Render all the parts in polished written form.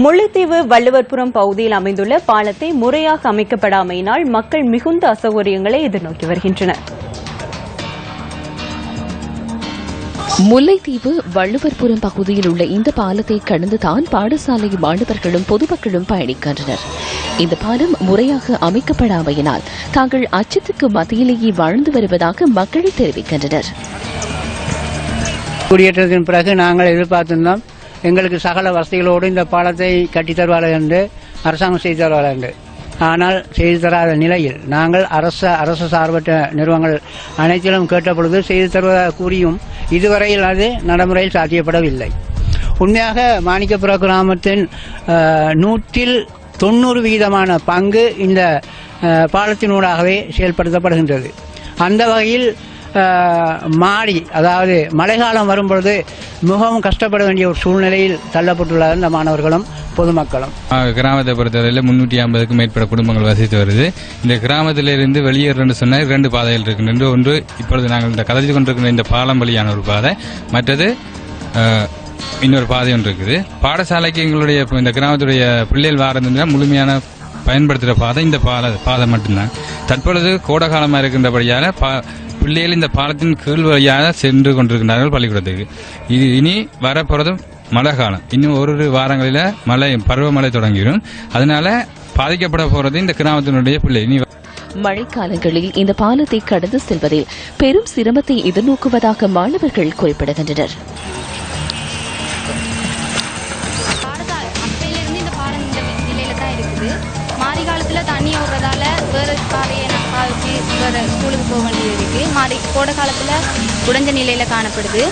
முல்லைத்தீவு வள்ளுவர்புரம் பகுதியில் அமைந்துள்ள பாலத்தை முறையாக அமைக்கப்படாமையினால் மக்கள் மிகுந்த அசௌகரியங்களை எதிர்நோக்கி வருகின்றனர். முல்லைத்தீவு வள்ளுவர்புரம் பகுதியில் உள்ள இந்த பாலத்தை கடந்துதான் பாடசாலை மாணவர்களும் பொதுமக்களும் பயணிக்கின்றனர். இந்த பாலம் முறையாக அமைக்கப்படாமையினால் தாங்கள் அச்சத்துக்கு மத்தியிலேயே வாழ்ந்து வருவதாக மக்கள் தெரிவிக்கின்றனர். குடியேற்றத்தின் பிறகு நாங்கள் எதிர்பார்த்திருந்தோம், எங்களுக்கு சகல வசதிகளோடு இந்த பாலத்தை கட்டித்தருவார்கள் என்று அரசாங்கம் செய்து தருவார்கள் என்று. ஆனால் செய்து தராத நிலையில் நாங்கள் அரசு சார்பற்ற நிறுவனங்கள் அனைத்திலும் கேட்டபொழுது செய்து தருவதாக கூறியும் இதுவரையில் அது நடைமுறையில் சாத்தியப்படவில்லை. உண்மையாக மாணிக்கபுர கிராமத்தின் 190% பங்கு இந்த பாலத்தினூடாகவே செயல்படுத்தப்படுகின்றது. அந்த வகையில் மாடி, அதாவது மழைக்காலம் வரும்பொழுது மிகவும் கஷ்டப்பட வேண்டிய ஒரு சூழ்நிலையில் தள்ளப்பட்டுள்ள இந்த மாணவர்களும் பொதுமக்களும். கிராமத்தை பொறுத்தவரையில் 350க்கும் மேற்பட்ட குடும்பங்கள் வசித்து வருது. இந்த கிராமத்திலிருந்து வெளியேறன்னு சொன்ன 2 பாதைகள் இருக்கின்றன. ஒன்று இப்பொழுது நாங்கள் இந்த கதைச்சு கொண்டிருக்கிற இந்த பாலம் வழியான ஒரு பாதை, மற்றது இன்னொரு பாதை ஒன்று இருக்குது. பாடசாலைக்கு எங்களுடைய இந்த கிராமத்துடைய பிள்ளைகள் வாரதுன்னா முழுமையான பயன்படுத்துகிற பாதை இந்த பாதை மட்டும்தான். தற்பொழுது கோடை காலமாக இருக்கின்றபடியால் பிள்ளைகள் இந்த பாலத்தின் கீழ் வழியாக சென்று கொண்டிருக்கிறார்கள் பள்ளிக்கூடத்துக்கு. இது இனி வரப்போறதும் மழை காலம், இன்னும் ஒரு வாரங்களில் பருவமழை தொடங்கிடும். அதனால பாதிக்கப்பட போறது இந்த கிராமத்தினுடைய பிள்ளை. மழைக்காலங்களில் இந்த பாலத்தை கடந்து செல்வதில் பெரும் சிரமத்தை எதிர்நோக்குவதாக மாணவர்கள் குறிப்பிடுகின்றனர். மாறி காலத்துல தண்ணி ஓடுறதால வேற பாதையை பாவிச்சு வேற ஸ்கூலுக்கு போக வேண்டியது இருக்கு. கோடை காலத்துல உடைஞ்ச நிலையில காணப்படுது.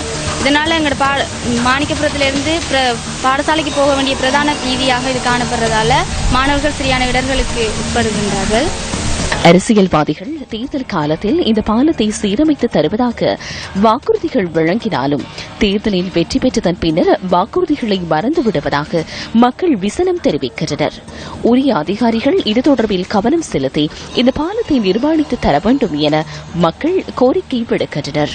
இதனால எங்களோட மாணிக்கபுரத்திலிருந்து பாடசாலைக்கு போக வேண்டிய பிரதான வீதியாக இது காணப்படுறதால மாணவர்கள் சரியான இடர்களுக்கு உட்படுகின்றார்கள். அரசியல்வாதிகள் தேர்தல் காலத்தில் இந்த பாலத்தை சீரமைத்து தருவதாக வாக்குறுதிகள் வழங்கினாலும் தேர்தலில் வெற்றி பெற்றதன் பின்னர் வாக்குறுதிகளை மறந்துவிடுவதாக மக்கள் விசனம் தெரிவிக்கின்றனர். உரிய அதிகாரிகள் இது தொடர்பில் கவனம் செலுத்தி இந்த பாலத்தை நிர்மாணித்து தர வேண்டும் என மக்கள் கோரிக்கை விடுக்கின்றனர்.